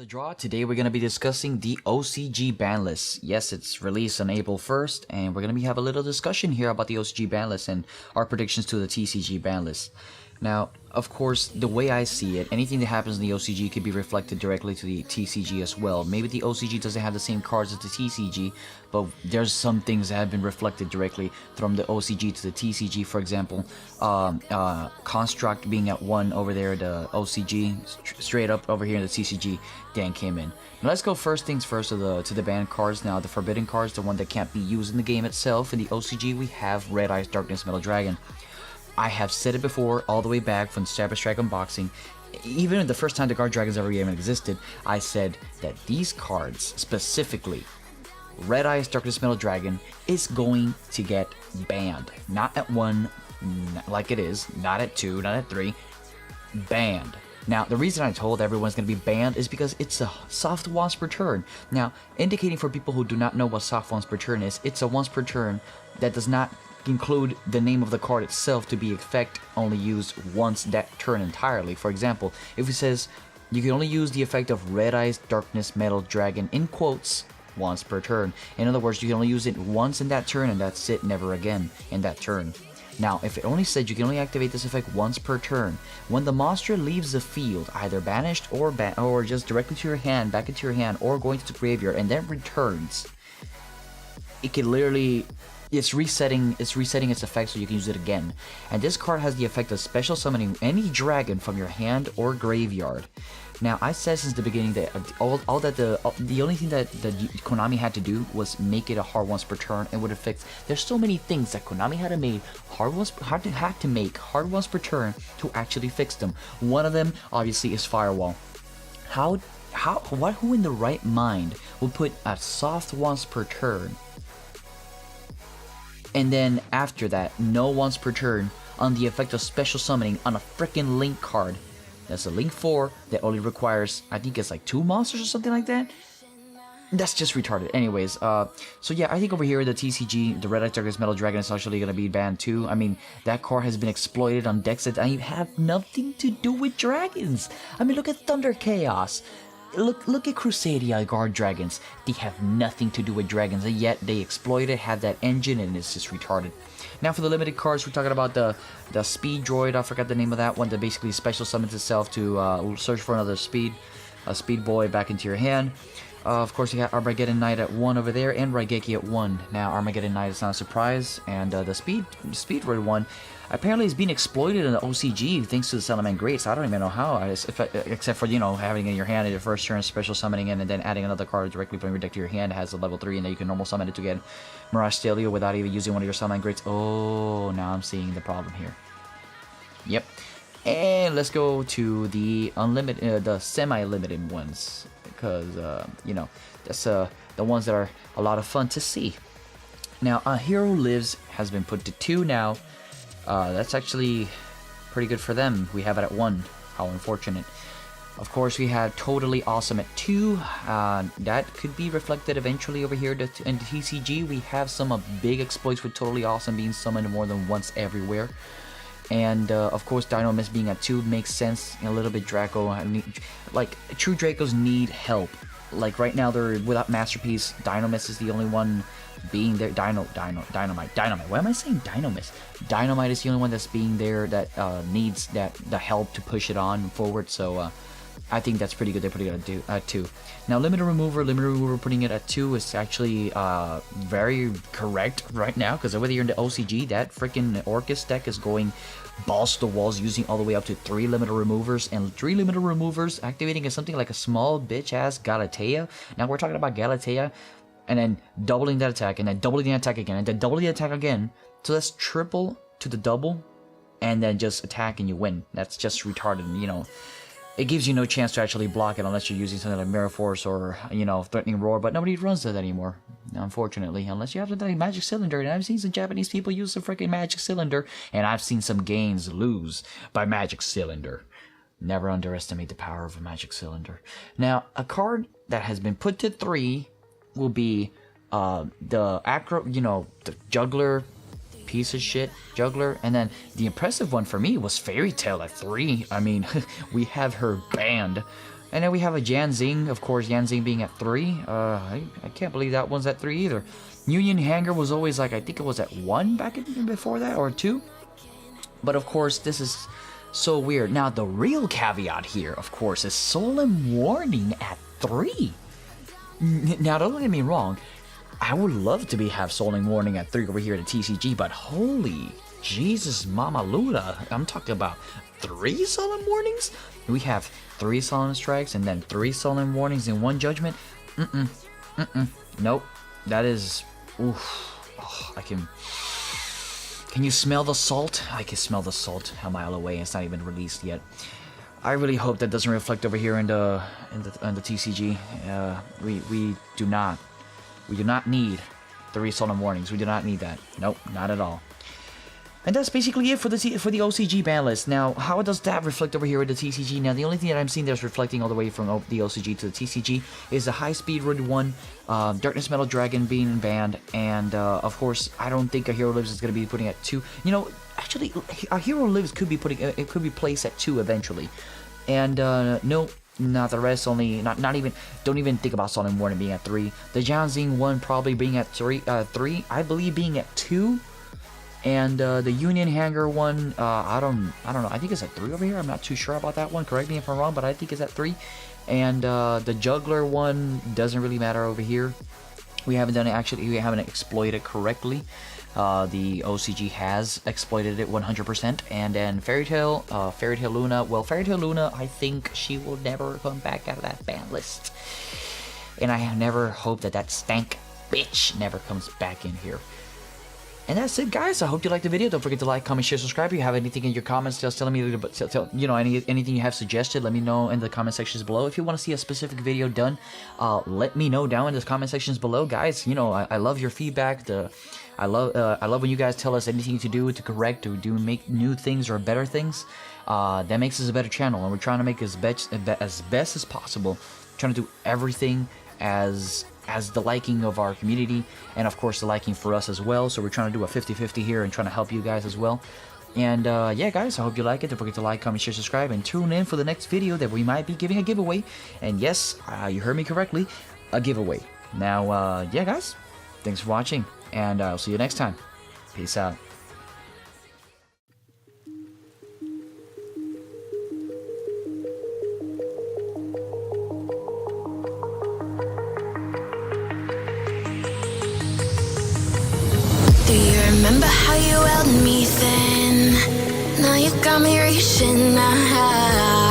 the draw. Today we're going to be discussing the OCG ban list. Yes, it's released on April 1st, and we're going to have a little discussion here about the OCG ban list and our predictions to the TCG ban list. Now, of course, the way I see it, anything that happens in the OCG could be reflected directly to the TCG as well. Maybe the OCG doesn't have the same cards as the TCG, but there's some things that have been reflected directly from the OCG to the TCG. For example, Construct being at 1 over there, the OCG, straight up over here in the TCG, Dan came in. Now let's go first things first to the banned cards. Now, the forbidden cards, the one that can't be used in the game itself. In the OCG, we have Red Eyes Darkness Metal Dragon. I have said it before, all the way back from Savage Strike Unboxing. Even the first time the Guard Dragons ever even existed, I said that these cards, specifically Red Eyes Darkness Metal Dragon, is going to get banned. Not at 1, like it is, not at 2, not at 3, banned. Now, the reason I told everyone's going to be banned is because it's a soft once per turn. Now, indicating for people who do not know what soft once per turn is, it's a once per turn that does not include the name of the card itself to be effect only used once that turn entirely. For example, if it says you can only use the effect of Red Eyes Darkness Metal Dragon in quotes once per turn. In other words, you can only use it once in that turn and that's it, never again in that turn. Now, if it only said you can only activate this effect once per turn, when the monster leaves the field, either banished or just directly to your hand, back into your hand, or going to the graveyard and then returns, it can literally, it's resetting its effect so you can use it again. And this card has the effect of special summoning any dragon from your hand or graveyard. Now, I said since the beginning that the only thing that Konami had to do was make it a hard once per turn and would have fixed. There's so many things that Konami had to make hard once per turn to actually fix them. One of them, obviously, is Firewall. Who in the right mind would put a soft once per turn, and then after that, no once per turn on the effect of special summoning on a freaking Link card? That's a Link 4 that only requires, I think it's like 2 monsters or something like that. That's just retarded. Anyways, so yeah, I think over here the TCG, the Red Eyes Darkness Metal Dragon, is actually going to be banned too. I mean, that card has been exploited on decks that have nothing to do with dragons. I mean, look at Thunder Chaos. Look at Crusadia Guard Dragons. They have nothing to do with dragons, and yet they exploit it, have that engine, and it's just retarded. Now for the limited cards, we're talking about the Speed Droid. I forgot the name of that one, that basically special summons itself to search for another Speed Boy back into your hand. Of course, you got Armageddon Knight at 1 over there, and Raigeki at 1. Now, Armageddon Knight is not a surprise, and the Speed Droid one apparently is being exploited in the OCG thanks to the Salaman Greats. I don't even know how, except for, you know, having it in your hand at your first turn, special summoning it, and then adding another card directly from your deck to your hand that has a level 3, and then you can normal summon it to get Mirage Stelio without even using one of your Salaman Greats. Oh, now I'm seeing the problem here. Yep. And let's go to the unlimited, the semi-limited ones, because you know, that's the ones that are a lot of fun to see. Now, Hero Lives has been put to 2 now. That's actually pretty good for them. We have it at 1. How unfortunate. Of course, we have Totally Awesome at 2. That could be reflected eventually over here in the TCG. We have some big exploits with Totally Awesome being summoned more than once everywhere. And of course, Dino Mist being at 2 makes sense. A little bit Draco. Like, true Dracos need help. Like right now, they're without Masterpiece. Dino Mist is the only one being there. Dynamite. Why am I saying Dino Mist? Dynamite is the only one that's being there that needs the help to push it on forward. So I think that's pretty good. They're pretty good at 2. Now, Limited Remover putting it at 2 is actually very correct right now, because over here in the OCG, that freaking Orcus deck is going balls to the walls, using all the way up to 3 Limited Removers, and 3 Limited Removers activating as something like a small bitch-ass Galatea. Now, we're talking about Galatea, and then doubling that attack, and then doubling the attack again, and then doubling the attack again. So that's triple to the double, and then just attack and you win. That's just retarded, you know. It gives you no chance to actually block it unless you're using something like Mirror Force or, you know, Threatening Roar, but nobody runs that anymore, unfortunately, unless you have the Magic Cylinder. And I've seen some Japanese people use the freaking Magic Cylinder, and I've seen some games lose by Magic Cylinder. Never underestimate the power of a Magic Cylinder. Now, a card that has been put to 3 will be the Juggler piece of shit juggler. And then the impressive one for me was Fairy Tail at 3. I mean, we have her banned, And then we have a Janzing, of course, Janzing being at 3. I can't believe that one's at 3 either. Union Hanger was always like, I think it was at 1 back in before that, or 2. But of course, this is so weird. Now, the real caveat here, of course, is Solemn Warning at 3. Now, don't get me wrong. I would love to have Solemn Warning at 3 over here at the TCG, but holy Jesus, Mama Luda. I'm talking about 3 Solemn Warnings? We have 3 Solemn Strikes and then 3 Solemn Warnings in 1 Judgment? Nope. That is... Oof. Oh, I can... Can you smell the salt? I can smell the salt a mile away. It's not even released yet. I really hope that doesn't reflect over here in the TCG. We do not need 3 Solemn Warnings. We do not need that. Nope, not at all. And that's basically it for the OCG ban list. Now, how does that reflect over here with the TCG? Now, the only thing that I'm seeing that's reflecting all the way from the OCG to the TCG is the High Speed Road 1, Darkness Metal Dragon being banned, and of course, I don't think a Hero Lives is going to be putting at 2. You know, actually, a Hero Lives could be placed at 2 eventually, and no. Not the rest, only not even. Don't even think about Solemn Warning being at 3. The Janzing one probably being at 3. I believe being at 2. And the Union Hanger one, I don't know. I think it's at 3 over here. I'm not too sure about that one. Correct me if I'm wrong, but I think it's at 3. And the Juggler one doesn't really matter over here. We haven't done it, actually. We haven't exploited it correctly. The OCG has exploited it 100%. And then Fairy Tail Luna. Well, Fairy Tail Luna, I think she will never come back out of that ban list. And I have never hoped that stank bitch never comes back in here. And that's it, guys. I hope you liked the video. Don't forget to like, comment, share, subscribe. If you have anything in your comments, just telling me, you know, anything you have suggested, let me know in the comment sections below. If you want to see a specific video done, let me know down in the comment sections below, guys. You know, I love your feedback. I love when you guys tell us anything to do to correct or make new things or better things. That makes us a better channel, and we're trying to make as best as possible. Trying to do everything as the liking of our community, and of course the liking for us as well. So we're trying to do a 50-50 here and trying to help you guys as well. And yeah, guys, I hope you like it. Don't forget to like, comment, share, subscribe, and tune in for the next video that we might be giving a giveaway. And yes, you heard me correctly, a giveaway. Now, yeah, guys, thanks for watching, and I'll see you next time. Peace out. Remember how you held me then? Now you got me reaching out.